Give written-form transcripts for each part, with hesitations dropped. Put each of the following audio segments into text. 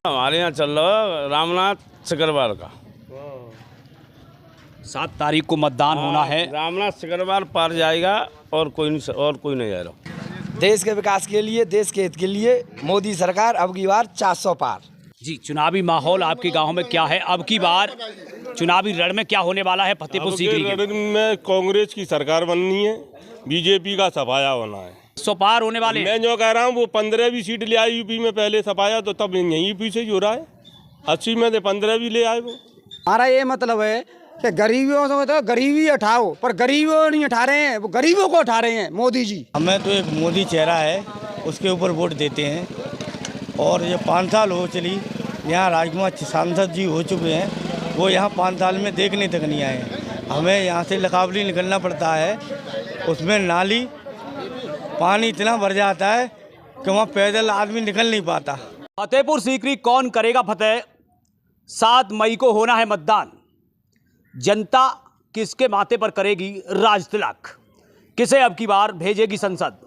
हमारे यहाँ चल रहा है रामनाथ सिकरवार का 7 तारीख को मतदान होना है। रामनाथ सिकरवार पार जाएगा और कोई नहीं जाएगा। देश के विकास के लिए, देश के हित के लिए मोदी सरकार अब की बार 400 पार। जी, चुनावी माहौल आपके गांव में क्या है? अब की बार चुनावी रण में क्या होने वाला है? फतेहपुर सीकरी में कांग्रेस की सरकार बननी है, बीजेपी का सफाया होना है। 100 पार होने वाले। मैं जो कह रहा हूँ वो 15 भी सीट ले आए यूपी में, पहले सफाया तो तब यहीं पीछे हो रहा है। 80 में से 15 भी ले आए वो। हमारा ये मतलब है कि गरीबों से तो गरीबी हटाओ, पर गरीबों नहीं हटा रहे हैं, वो गरीबों को हटा रहे हैं मोदी जी। हमें तो एक मोदी चेहरा है, उसके ऊपर वोट देते हैं। और ये 5 साल हो चली, यहाँ राजकुमार सांसद जी हो चुके हैं, वो यहाँ 5 साल में देखने तक नहीं आए। हमें यहाँ से लकावली निकलना पड़ता है, उसमें नाली पानी इतना भर जाता है कि वहाँ पैदल आदमी निकल नहीं पाता। फतेहपुर सीकरी कौन करेगा फतेह? 7 मई को होना है मतदान। जनता किसके माथे पर करेगी राज तिलक? किसे अब की बार भेजेगी संसद?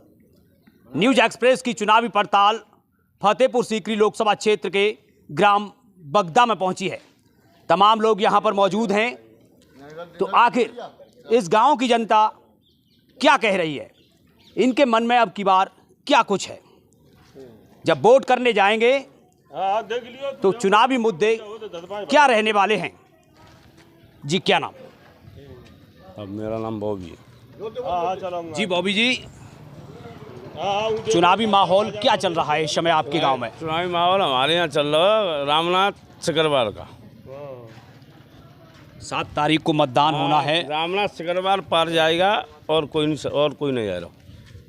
न्यूज एक्सप्रेस की चुनावी पड़ताल फतेहपुर सीकरी लोकसभा क्षेत्र के ग्राम बगदा में पहुंची है। तमाम लोग यहां पर मौजूद हैं। तो आखिर इस गांव की जनता क्या कह रही है? इनके मन में अब की बार क्या कुछ है? जब वोट करने जाएंगे तो चुनावी मुद्दे क्या रहने वाले हैं? जी, क्या नाम? अब मेरा नाम बॉबी है। जी बॉबी जी, चुनावी माहौल क्या चल रहा है इस समय आपके गांव में? चुनावी माहौल हमारे यहाँ चल रहा है रामनाथ सिकरवार का 7 तारीख को मतदान होना है। रामनाथ सिकरवार पार जाएगा और कोई नहीं जाएगा।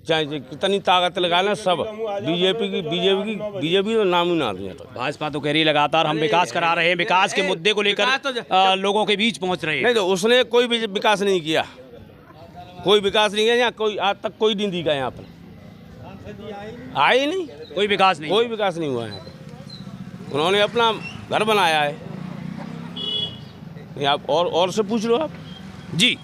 चाहे कितनी ताकत लगा लें सब, बीजेपी तो नाम ही ना दिया। तो भाजपा तो कह रही है लगातार हम विकास करा रहे हैं, विकास के मुद्दे को लेकर लोगों के बीच पहुंच रहे हैं। नहीं, तो उसने कोई भी विकास नहीं किया, कोई विकास नहीं किया यहाँ। कोई आज तक कोई नहीं दिखा यहाँ पर, आए ही नहीं, कोई विकास नहीं हुआ यहाँ पर। उन्होंने अपना घर बनाया है। आप और से पूछ लो आप। जी,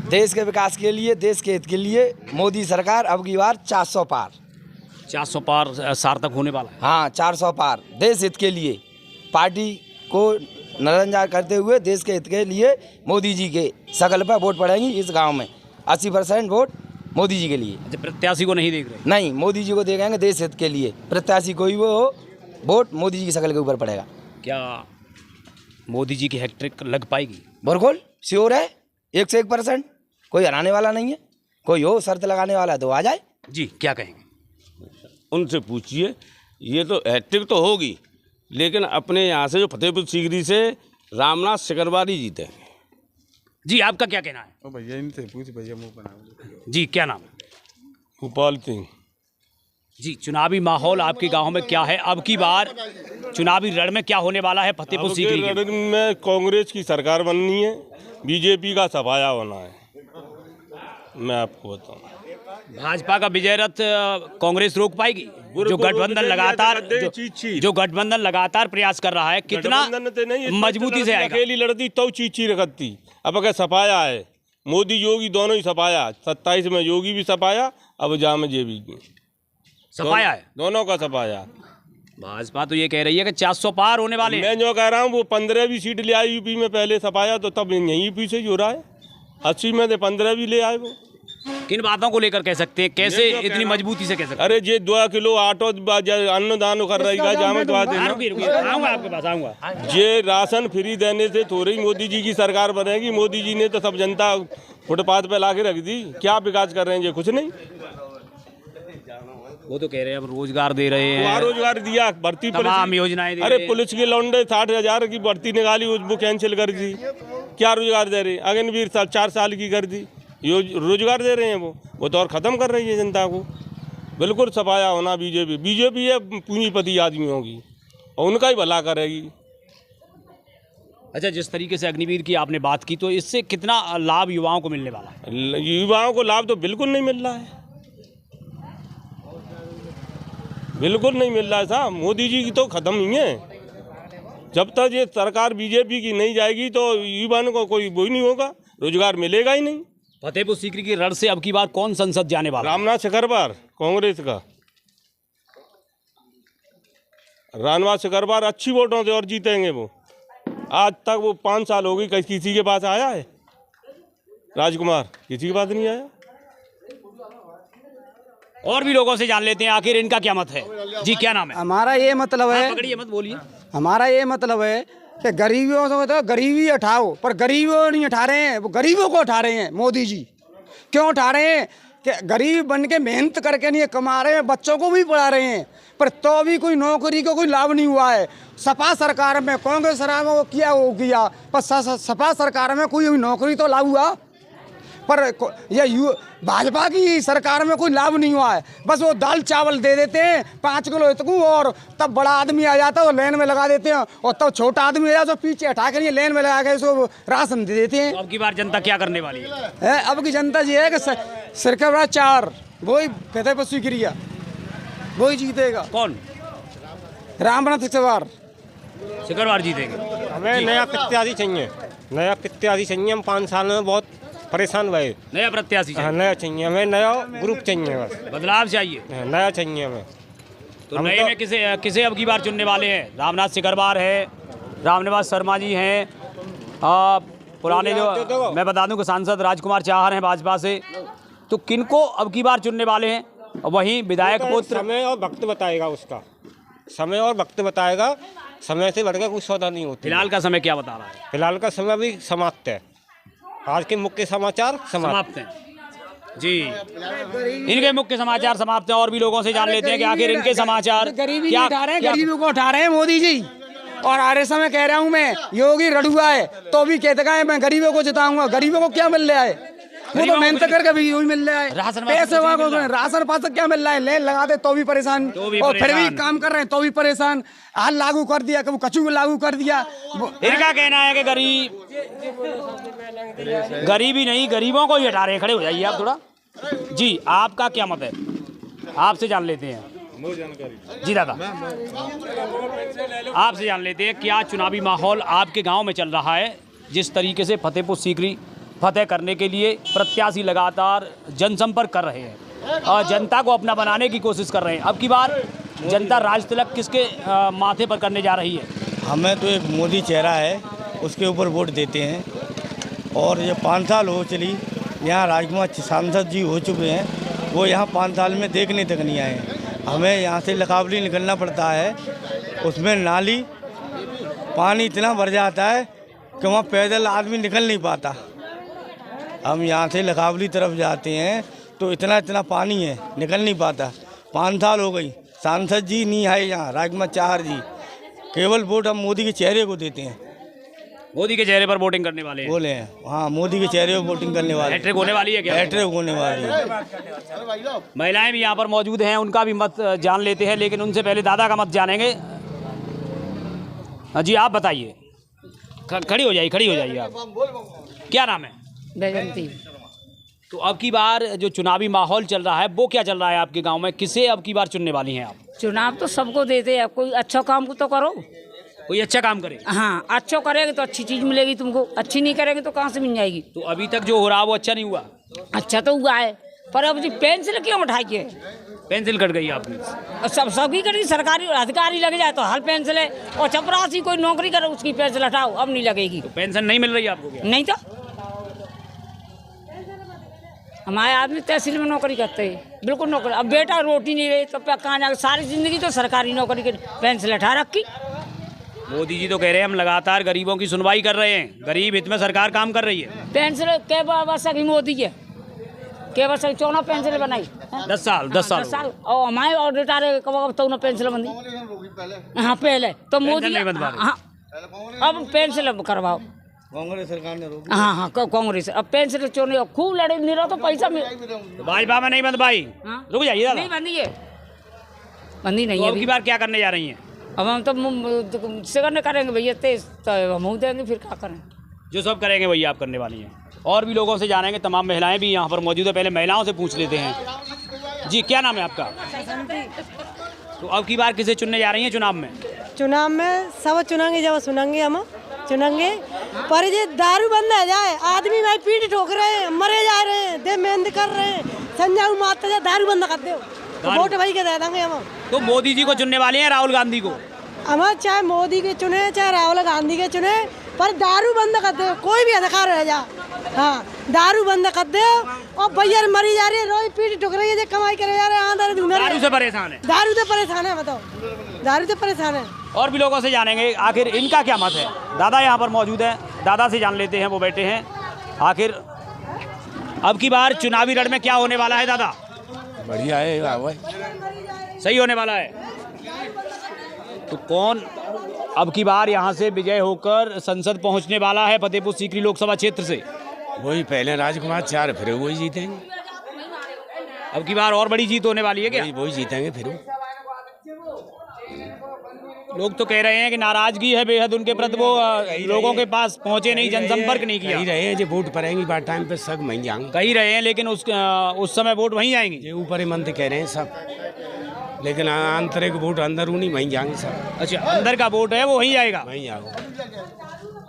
देश के विकास के लिए, देश के हित के लिए मोदी सरकार अब की बार 400 पार। 400 पार सार्थक होने वाला है। हाँ, 400 पार देश हित के लिए, पार्टी को नजरअंदाज करते हुए देश के हित के लिए मोदी जी के शकल पर वोट पड़ेंगी। इस गांव में 80% वोट मोदी जी के लिए। अच्छा, प्रत्याशी को नहीं देख रहे? नहीं, मोदी जी को देखेंगे देश हित के लिए। प्रत्याशी कोई वो हो, वोट मोदी जी की शकल के ऊपर पड़ेगा। क्या मोदी जी की हैट्रिक लग पाएगी? बिल्कुल श्योर है, 101%। कोई हराने वाला नहीं है। कोई हो शर्त लगाने वाला है तो आ जाए। जी, क्या कहेंगे? उनसे पूछिए। ये तो हैट्रिक तो होगी, लेकिन अपने यहाँ से जो फतेहपुर सीकरी से रामनाथ सिकरवार ही जीते हैं। जी, आपका क्या कहना है? भैया इनसे पूछ, भैया मुँह बना। जी, क्या नाम? गोपाल सिंह। जी, चुनावी माहौल आपके गांव में क्या है? अब की बार चुनावी रण में क्या होने वाला है फतेहपुर सीकरी में? कांग्रेस की सरकार बननी है, बीजेपी का सफाया होना है। मैं आपको बताऊं, भाजपा का विजय रथ कांग्रेस रोक पाएगी? जो गठबंधन लगातार प्रयास कर रहा है, कितना मजबूती से आएगा? अकेली लड़ती तो चीची रखती। अब अगर सफाया है, मोदी योगी दोनों ही सफाया। 27 में योगी भी सफाया, अब जहाँ में जे भी सफाया है, दोनों का सफाया। भाजपा तो ये कह रही है कि 400 पार होने वाले हैं। मैं जो कह रहा हूँ वो 15 भी सीट ले आई यूपी में, पहले सफाया तो तब यहीं पीछे हो रहा है। 80 में से 15 भी ले आए वो। किन बातों को लेकर कह सकते हैं? कैसे इतनी मजबूती से कह सकते हैं? अरे ये 2 किलो आटो अन्नदान कर रही है, जामे तो आते आऊंगा आपके पास, आऊंगा। ये राशन फ्री देने से थोड़ी मोदी जी की सरकार बनेगी। मोदी जी ने तो सब जनता फुटपाथ पे ला के रख दी। क्या विकास कर रहे हैं? ये कुछ नहीं। वो तो कह रहे हैं अब रोजगार दे रहे हैं। रोजगार दिया, भर्ती तमाम योजनाएं दे अरे रहे हैं। पुलिस के लौंडे 60,000 की भर्ती निकाली, वो कैंसिल कर दी। क्या रोजगार दे रहे? अग्निवीर 4 साल की कर दी, रोजगार दे रहे हैं वो तो और ख़त्म कर रही है जनता को। बिल्कुल सफाया होना। बीजेपी है पूंजीपति आदमियों की, और उनका ही भला करेगी। अच्छा, जिस तरीके से अग्निवीर की आपने बात की, तो इससे कितना लाभ युवाओं को मिलने वाला है? युवाओं को लाभ तो बिल्कुल नहीं मिल रहा है, बिल्कुल नहीं मिल रहा है साहब। मोदी जी की तो ख़त्म ही है। जब तक ये सरकार बीजेपी की नहीं जाएगी तो युवाओं को कोई वो ही नहीं होगा, रोजगार मिलेगा ही नहीं। फतेहपुर सीकरी की रण से अब की बार कौन संसद जाने वाला? रामनाथ सिकरवार, कांग्रेस का। रानवास से बार अच्छी वोटों से और जीतेंगे वो। आज तक वो 5 साल हो गई, किसी के पास आया है राजकुमार? किसी के पास नहीं आया। और भी लोगों से जान लेते हैं आखिर इनका क्या मत है। जी क्या नाम है? हमारा ये मतलब है, पकड़िए मत बोलिए। हमारा ये मतलब है कि गरीबियों से तो गरीबी हटाओ, पर गरीबों नहीं हटा रहे हैं, वो गरीबों को उठा रहे हैं मोदी जी। क्यों उठा रहे हैं? कि गरीब बन के मेहनत करके नहीं कमा रहे हैं, बच्चों को भी पढ़ा रहे हैं, पर तो भी कोई नौकरी को कोई लाभ नहीं हुआ है। सपा सरकार में, कांग्रेस सरकार में वो किया, पर सपा सरकार में कोई नौकरी तो लाभ हुआ, पर ये भाजपा की सरकार में कोई लाभ नहीं हुआ है। बस वो दाल चावल दे देते हैं 5 किलो इतकू, और तब बड़ा आदमी आ जाता है वो लाइन में लगा देते हैं, और तब छोटा आदमी आ जाता है तो पीछे हटा के लाइन में लगा के उसको राशन दे देते हैं। तो अब की बार जनता क्या करने वाली है? अब की जनता ये है कि सिरकबरा 4 वही कहते पर स्वीक्रिया वही जीतेगा। कौन? रामनाथ सिकरवार जीतेंगे। हमें नया प्रत्याशी चाहिए, नया प्रत्याशी चाहिए। हम 5 साल में बहुत परेशान हुए। नया प्रत्याशी चाहिए। हाँ, नया चाहिए हमें, नया ग्रुप चाहिए, बस बदलाव चाहिए। हाँ, नया चाहिए हमें। तो नए में किसे अब की बार चुनने वाले हैं? रामनाथ सिकरवार है, रामनिवास शर्मा जी हैं, पुराने जो मैं बता दूं कि सांसद राजकुमार चाहर हैं भाजपा से। तो किनको अब की बार चुनने वाले हैं? वहीं विधायक पुत्र समय और वक्त बताएगा, उसका समय और वक्त बताएगा। समय से बढ़कर कुछ सौदा नहीं होता। फिलहाल का समय क्या बता रहा है? फिलहाल का समय भी समाप्त है। आज के मुख्य समाचार समाप्त हैं। जी, इनके मुख्य समाचार समाप्त हैं। और भी लोगों से जान लेते हैं कि आखिर इनके समाचार गरीबी उठा रहे हैं, गरीबों को उठा रहे हैं मोदी जी। और आरे समय कह रहा हूँ मैं, योगी रड़ुआ है तो भी कहता है मैं गरीबों को जिताऊंगा। गरीबों को क्या मिल रहा है? वो तो मेहनत करके भी वही मिल रहा है, पैसे राशन पास क्या मिल रहा है? लेन लगाते तो भी परेशान, और फिर भी काम कर रहे हैं तो भी परेशान। हाल लागू कर दिया, कभी कचू को लागू कर दिया। इनका कहना है कि गरीबी नहीं, गरीबों को ही हटा रहे हैं। खड़े हो जाइए आप थोड़ा। जी आपका क्या मत है? आपसे जान लेते हैं। जी दादा, आपसे जान लेते हैं क्या चुनावी माहौल आपके गांव में चल रहा है? जिस तरीके से फतेहपुर सीकरी फतेह करने के लिए प्रत्याशी लगातार जनसंपर्क कर रहे हैं और जनता को अपना बनाने की कोशिश कर रहे हैं। अब की बार जनता राज तिलक किसके माथे पर करने जा रही है? हमें तो एक मोदी चेहरा है, उसके ऊपर वोट देते हैं। और ये 5 साल हो चली, यहाँ राजकुमार सांसद जी हो चुके हैं, वो यहाँ 5 साल में देखने तक नहीं आए हैं। हमें यहाँ से लकावली निकलना पड़ता है, उसमें नाली पानी इतना भर जाता है कि वहाँ पैदल आदमी निकल नहीं पाता। हम यहाँ से लकावली तरफ जाते हैं तो इतना पानी है, निकल नहीं पाता। 5 साल हो गई, सांसद जी नहीं आए यहाँ, राजकुमार चाहर जी। केवल वोट हम मोदी के चेहरे को देते हैं। मोदी के चेहरे पर वोटिंग करने वाले हैं? बोले हैं, हाँ मोदी के चेहरे पर वोटिंग करने वाले। हैट्रिक होने वाली है क्या? हैट्रिक होने वाली है। महिलाएं भी यहाँ पर मौजूद हैं, उनका भी मत जान लेते हैं, लेकिन उनसे पहले दादा का मत जानेंगे। जी आप बताइए। खड़ी हो जाइए आप। क्या नाम है? बैजंती। तो अब की बार जो चुनावी माहौल चल रहा है वो क्या चल रहा है आपके गांव में? किसे अब की बार चुनने वाली हैं आप? चुनाव तो सबको देते हैं, कोई अच्छा काम तो करो, कोई अच्छा काम करे। हाँ अच्छा करेंगे तो अच्छी चीज मिलेगी तुमको, अच्छी नहीं करेंगे तो कहाँ से मिल जाएगी? तो अभी तक जो हो रहा वो अच्छा नहीं हुआ? अच्छा तो हुआ है, पर अब जी पेंसिल क्यों उठाई है? पेंसिल कट गई आपने? सबकी कटी, सरकारी अधिकारी लग जाए तो हर पेंसिल है, और चपरासी कोई नौकरी करे उसकी पेंसिल हटाओ, अब नहीं लगेगी। तो पेंशन नहीं मिल रही है आपको क्या? नहीं तो हमारे आदमी तहसील में नौकरी करते हैं, बिल्कुल नौकरी। अब बेटा रोटी नहीं रही तो कहाँ जाकर, सारी जिंदगी तो सरकारी नौकरी के पेंसिल हटा रखी। मोदी जी तो कह रहे हैं हम लगातार गरीबों की सुनवाई कर रहे हैं, गरीब हित में सरकार काम कर रही है। पेंसिल के वर्ष की मोदी है, के वर्ष की 14 पेंसिल बनाई। 10 साल और हमारे और रिटायर कब तो पेंसिल बंदी। हाँ पहले तो मोदी नहीं बनवा रही। हाँ अब पेंसिल करवाओ, कांग्रेस सरकार ने रोक। हाँ कांग्रेस अब पेंसिल चोरी खूब लड़े, नहीं रहो तो पैसा मिल। तो भाजपा में नहीं बंद भाई। हाँ? रुक जाइए दादा। नहीं बंदी है, बंदी नहीं तो है। अब की बार क्या करने जा रही हैं? अब हम तो सिगरने करेंगे भैया, तेज तो हम देंगे, फिर क्या करें? जो सब करेंगे वही आप करने वाली हैं। और भी लोगों से जानेंगे, तमाम महिलाएं भी यहाँ पर मौजूद है। पहले महिलाओं से पूछ लेते हैं। जी क्या नाम है आपका? तो अब की बार किसे चुनने जा रही हैं चुनाव में? चुनाव में सब चुनेंगे, जब सुनेंगे हम चुनेंगे। पर ये दारू बंद हो जाए, आदमी भाई पीठ ठोक रहे हैं, मरे जा रहे हैं, दे मेहनत कर रहे हैं, संजय मारते जाए, दारू बंद कर दो तो वोट भाई के दे देंगे हम। तो मोदी जी को चुनने वाले हैं राहुल गांधी को? हमारे चाहे मोदी के चुने चाहे राहुल गांधी के चुने, पर दारू बंद कर दो, कोई भी अधिकार रह जा। हाँ, दारू बंद कर दो। और भैया मरी जा रही है, रोज पीठ ठुक रही है, कमाई करे जा रहे हैं, दारू से परेशान है। दारू से परेशान है, बताओ, दारू से परेशान है। और भी लोगों से जानेंगे आखिर इनका क्या मत है। दादा यहाँ पर मौजूद है, दादा से जान लेते हैं, वो बैठे हैं। आखिर अब की बार चुनावी रण में क्या होने वाला है दादा? बढ़िया है, सही होने वाला है। तो कौन अब की बार यहाँ से विजय होकर संसद पहुँचने वाला है फतेहपुर सीकरी लोकसभा क्षेत्र से? वही पहले राजकुमार चार, फिर वही जीतेंगे। अब की बार और बड़ी जीत होने वाली है क्या? वही जीतेंगे फिर। लोग तो कह रहे हैं कि नाराजगी है बेहद उनके प्रति, वो लोगों के पास पहुंचे नहीं, जनसंपर्क नहीं किया। कही रहे हैं जो वोट पड़ेंगी बार टाइम पे सब वहीं जाएंगे। कही रहे हैं, लेकिन उस समय वोट वहीं आएंगे। ये ऊपर ही मंत्री कह रहे हैं सब, लेकिन आंतरिक वोट अंदरूनी वहीं जाएंगे सब। अच्छा, अंदर का वोट है वो वहीं आएगा, वहीं आओ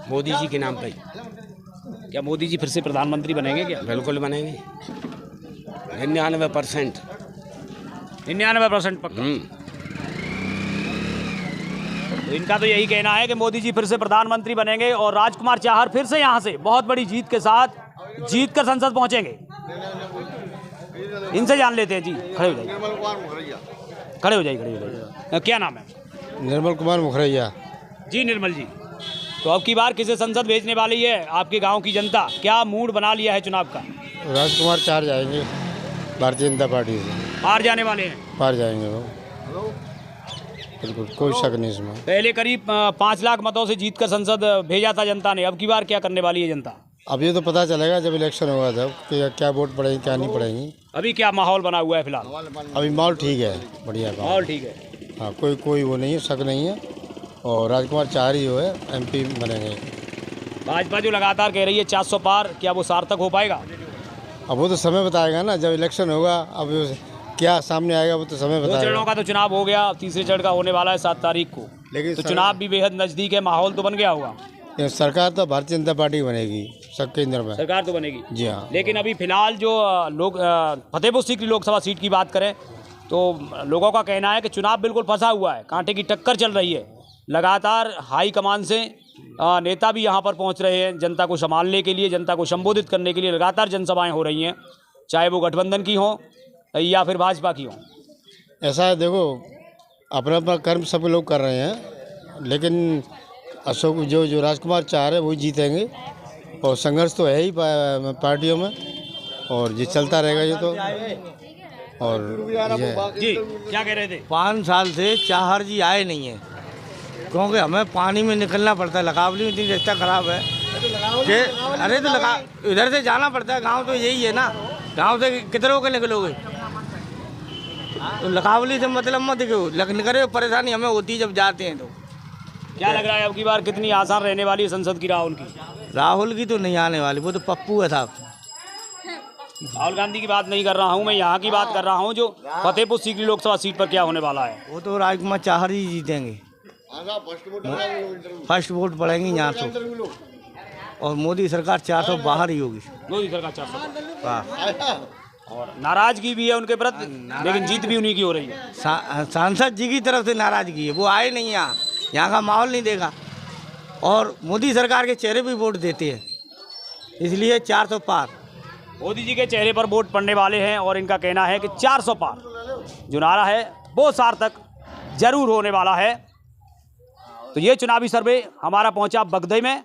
मोदी जी के नाम पे। क्या मोदी जी फिर से प्रधानमंत्री बनेंगे क्या? बिल्कुल बनेंगे, 99%। 99% पक्का। तो इनका तो यही कहना है कि मोदी जी फिर से प्रधानमंत्री बनेंगे और राजकुमार चाहर फिर से यहाँ से बहुत बड़ी जीत के साथ जीत कर संसद पहुँचेंगे। इनसे जान लेते हैं जी। खड़े हो जाइए, खड़े हो जाइए। क्या नाम है? निर्मल कुमार मुखरैया। जी निर्मल जी, तो अब की बार किसे संसद भेजने वाली है आपके गांव की जनता? क्या मूड बना लिया है चुनाव का? राजकुमार चार जाएंगे भारतीय जनता पार्टी से। पार जाने वाले हैं? पार जाएंगे वो, बिल्कुल कोई शक नहीं इसमें। पहले करीब 5 लाख मतों से जीतकर संसद भेजा था जनता ने। अब की बार क्या करने वाली है जनता? अब ये तो पता चलेगा जब इलेक्शन होगा तब कि क्या वोट पड़ेगी क्या नहीं पड़ेगी। अभी क्या माहौल बना हुआ है फिलहाल? अभी माहौल ठीक है, बढ़िया माहौल ठीक है। हाँ, कोई वो नहीं है, शक नहीं है। और राजकुमार चार ही जो है MP बनेंगे। भाजपा जो लगातार कह रही है 400 पार, क्या वो सार्थक हो पाएगा? अब वो तो समय बताएगा ना, जब इलेक्शन होगा। अब क्या सामने आएगा वो तो समय 2 बताएगा। चरणों का तो चुनाव हो गया, तीसरे चरण का होने वाला है 7 तारीख को। लेकिन तो चुनाव भी बेहद नजदीक है, माहौल तो बन गया होगा। सरकार तो भारतीय जनता पार्टी बनेगी सब केंद्र में। सरकार तो बनेगी जी हाँ। लेकिन अभी फिलहाल जो लोग फतेहपुर सीकरी लोकसभा सीट की बात करें तो लोगों का कहना है कि चुनाव बिल्कुल फंसा हुआ है, कांटे की टक्कर चल रही है। लगातार हाई कमान से नेता भी यहाँ पर पहुँच रहे हैं जनता को संभालने के लिए, जनता को संबोधित करने के लिए लगातार जनसभाएं हो रही हैं, चाहे वो गठबंधन की हों या फिर भाजपा की हों। ऐसा है, देखो अपना अपना कर्म सब लोग कर रहे हैं, लेकिन अशोक जो राजकुमार चाह रहे वही जीतेंगे। और संघर्ष तो है ही पार्टियों में, और ये चलता रहेगा ये तो। और जी क्या कह रहे थे? 5 साल से चाहर जी आए नहीं हैं, क्योंकि हमें पानी में निकलना पड़ता है। लगावली में इतनी रास्ता खराब है कि अरे तो इधर से जाना पड़ता है। गांव तो यही है ना, गांव से कितने होकर निकलोगे? तो लगावली से मतलब मत निकले, परेशानी हमें होती है जब जाते हैं। तो क्या लग रहा है अब की बार कितनी आसान रहने वाली है संसद की राहुल की? राहुल की तो नहीं आने वाली, वो तो पप्पू है साहब। राहुल गांधी की बात नहीं कर रहा हूँ मैं, यहाँ की बात कर रहा हूँ जो फतेहपुर सीकरी लोकसभा सीट पर क्या होने वाला है। वो तो राजकुमार चाहर ही जीतेंगे, फर्स्ट वोट पड़ेंगे यहाँ तो। और मोदी सरकार 400 बाहर ही होगी। मोदी सरकार 400 और नाराजगी भी है उनके प्रति, लेकिन जीत भी उन्हीं की हो रही है। सांसद जी की तरफ से नाराजगी है, वो आए नहीं यहाँ का माहौल नहीं देगा। और मोदी सरकार के चेहरे भी वोट देते हैं, इसलिए 400 पार। मोदी जी के चेहरे पर वोट पड़ने वाले हैं और इनका कहना है कि 400 पार जो नारा है वो सार्थक जरूर होने वाला है। तो ये चुनावी सर्वे हमारा पहुंचा बगदई में।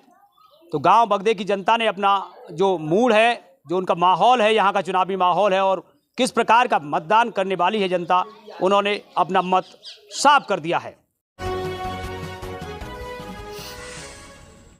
तो गांव बगदे की जनता ने अपना जो मूड है, जो उनका माहौल है, यहाँ का चुनावी माहौल है और किस प्रकार का मतदान करने वाली है जनता, उन्होंने अपना मत साफ कर दिया है।